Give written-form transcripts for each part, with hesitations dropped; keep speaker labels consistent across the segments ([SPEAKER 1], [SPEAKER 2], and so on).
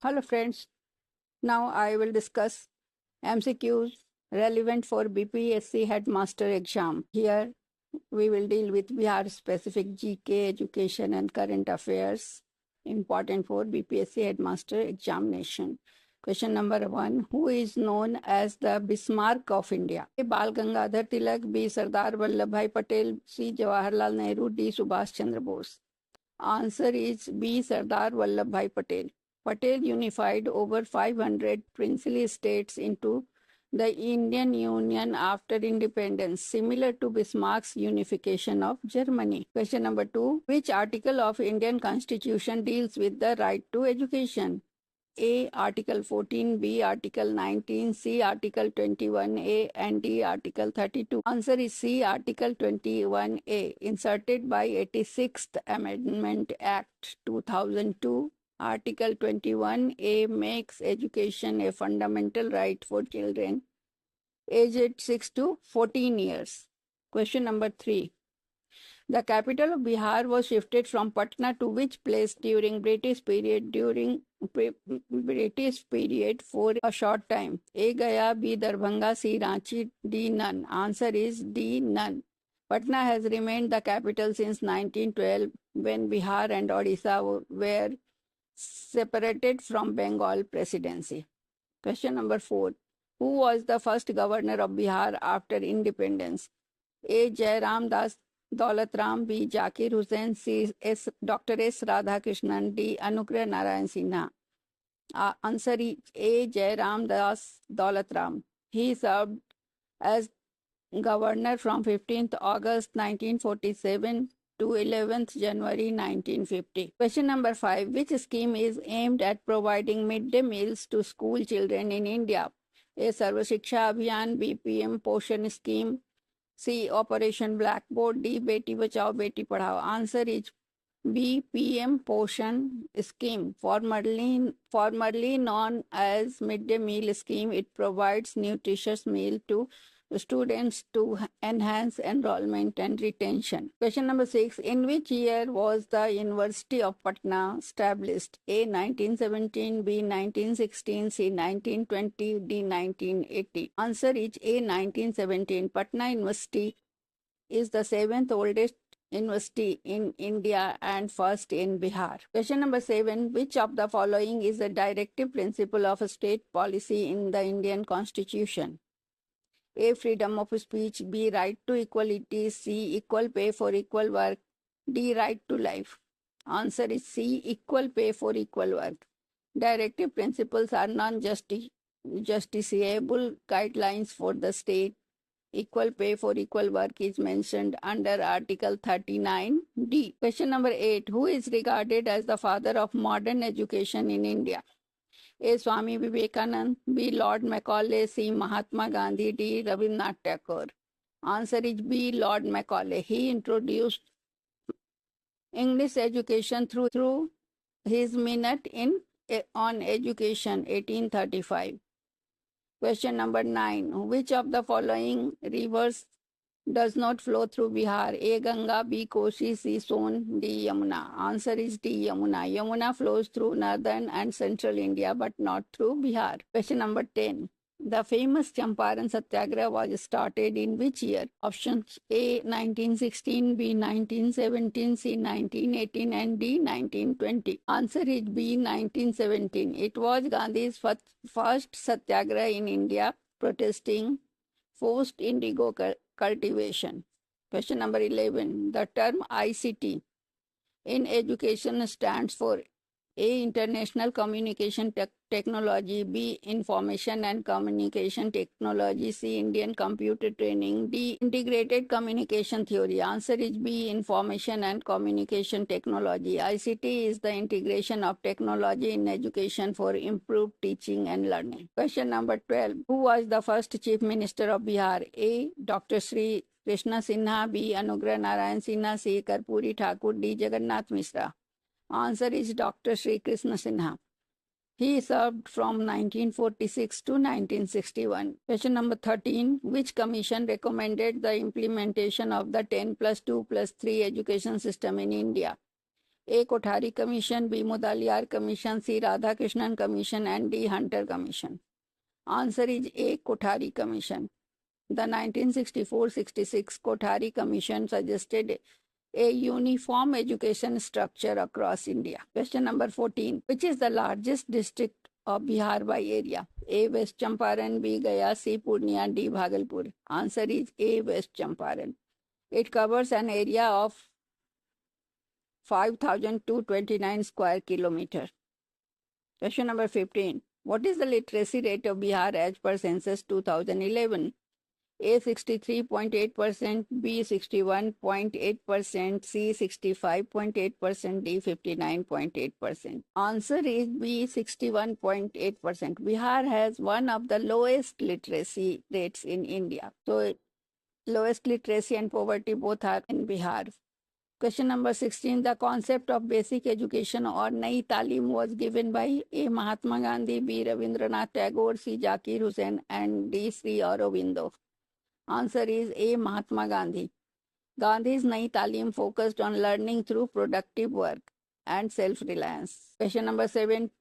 [SPEAKER 1] Hello friends, now I will discuss MCQs relevant for BPSC Headmaster exam. Here we will deal with Bihar specific GK, education and current affairs important for BPSC Headmaster examination. Question number 1. Who is known as the Bismarck of India? A. Bal Gangadhar Tilak, B. Sardar Vallabhbhai Patel, C. Jawaharlal Nehru, D. Subhash Chandra Bose. Answer is B. Sardar Vallabhbhai Patel. Patel unified over 500 princely states into the Indian Union after independence, similar to Bismarck's unification of Germany. Question number 2. Which article of Indian Constitution deals with the right to education? A. Article 14, B. Article 19, C. Article 21A, and D. Article 32. Answer is C. Article 21A, inserted by 86th Amendment Act 2002. Article 21A makes education a fundamental right for children aged 6 to 14 years. Question number 3. The capital of Bihar was shifted from Patna to which place during British period for a short time? A. Gaya, B. Darbhanga, C. Ranchi, D. None. Answer is D. None. Patna has remained the capital since 1912 when Bihar and Odisha were separated from Bengal presidency. Question number 4. Who was the first governor of Bihar after independence? A. Jairam Das Daulatram, B. Zakir Hussain, C. Dr. S. Radhakrishnan, D. Anugrah Narayan Sinha. Answer is A. Jairam Das Daulatram. He served as governor from 15th August 1947 to 11th January 1950. Question number 5. Which scheme is aimed at providing midday meals to school children in India? A. Sarva Shiksha Abhiyan, B. PM Poshan Scheme, C. Operation Blackboard, D. Beti Bachao Beti Padhao. Answer is B. PM Poshan Scheme, formerly known as Midday Meal Scheme. It provides nutritious meal to students to enhance enrollment and retention. Question number 6. In which year was the University of Patna established? A. 1917, B. 1916, C. 1920, D. 1980. Answer is A. 1917. Patna University is the 7th oldest university in India and first in Bihar. Question number 7. Which of the following is a directive principle of a state policy in the Indian Constitution? A. Freedom of speech, B. Right to equality, C. Equal pay for equal work, D. Right to life. Answer is C. Equal pay for equal work. Directive principles are non-justiciable guidelines for the state. Equal pay for equal work is mentioned under Article 39D. Question number 8. Who is regarded as the father of modern education in India? A. Swami Vivekanand, B. Lord Macaulay, C. Mahatma Gandhi, D. Rabindranath Tagore. Answer is B. Lord Macaulay. He introduced English education through his Minute on Education, 1835. Question number 9. Which of the following rivers does not flow through Bihar? A. Ganga, B. Kosi, C. Son, D. Yamuna. Answer is D. Yamuna. Yamuna flows through northern and central India but not through Bihar. Question number 10. The famous Champaran Satyagraha was started in which year? Options A. 1916, B. 1917, C. 1918, and D. 1920. Answer is B. 1917. It was Gandhi's first Satyagraha in India protesting forced indigo cultivation. Question number 11. The term ICT in education stands for A. International Communication Technology, B. Information and Communication Technology, C. Indian Computer Training, D. Integrated Communication Theory. Answer is B. Information and Communication Technology. ICT is the integration of technology in education for improved teaching and learning. Question number 12. Who was the first Chief Minister of Bihar? A. Dr. Sri Krishna Sinha, B. Anugrah Narayan Sinha, C. Karpuri Thakur, D. Jagannath Mishra. Answer is Dr. Sri Krishna Sinha. He served from 1946 to 1961. Question number 13. Which commission recommended the implementation of the 10+2+3 education system in India? A. Kothari Commission, B. Mudaliar Commission, C. Radhakrishnan Commission, and D. Hunter Commission. Answer is A. Kothari Commission. The 1964-66 Kothari Commission suggested a uniform education structure across India. Question number 14. Which is the largest district of Bihar by area? A. West Champaran, B. Gaya, C. Purnia, D. Bhagalpur. Answer is A. West Champaran. It covers an area of 5,229 square kilometers. Question number 15. What is the literacy rate of Bihar as per census 2011? A 63.8%, B 61.8%, C 65.8%, D 59.8%. Answer is B 61.8%. Bihar has one of the lowest literacy rates in India. So lowest literacy and poverty both are in Bihar. Question number 16. The concept of basic education or Nai Talim was given by A. Mahatma Gandhi, B. Rabindranath Tagore, C. Zakir Hussain, and D. Sri Aurobindo. Answer is A. Mahatma Gandhi. Gandhi's Nai Talim focused on learning through productive work and self-reliance. Question number 17.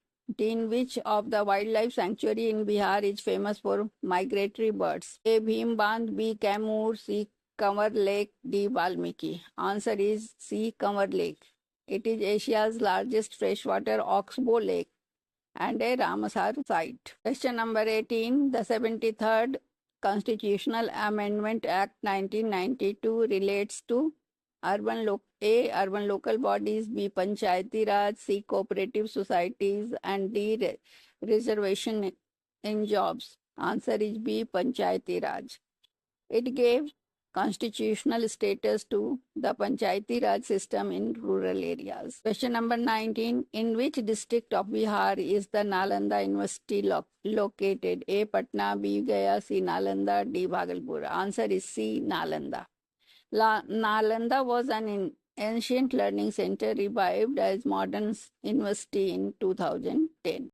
[SPEAKER 1] Which of the wildlife sanctuary in Bihar is famous for migratory birds? A. Bhim Bandh, B. Kaimur, C. Kanwar Lake, D. Valmiki. Answer is C. Kanwar Lake. It is Asia's largest freshwater oxbow lake and a Ramsar site. Question number 18. The 73rd Constitutional Amendment Act 1992 relates to urban local bodies, B. Panchayati Raj, C. cooperative societies, and D. reservation in jobs. Answer is B. Panchayati Raj. It gave constitutional status to the Panchayati Raj system in rural areas. Question number 19. In which district of Bihar is the Nalanda University located? A. Patna, B. Gaya, C. Nalanda, D. Bhagalpur. Answer is C. Nalanda. Nalanda was an ancient learning center revived as modern university in 2010.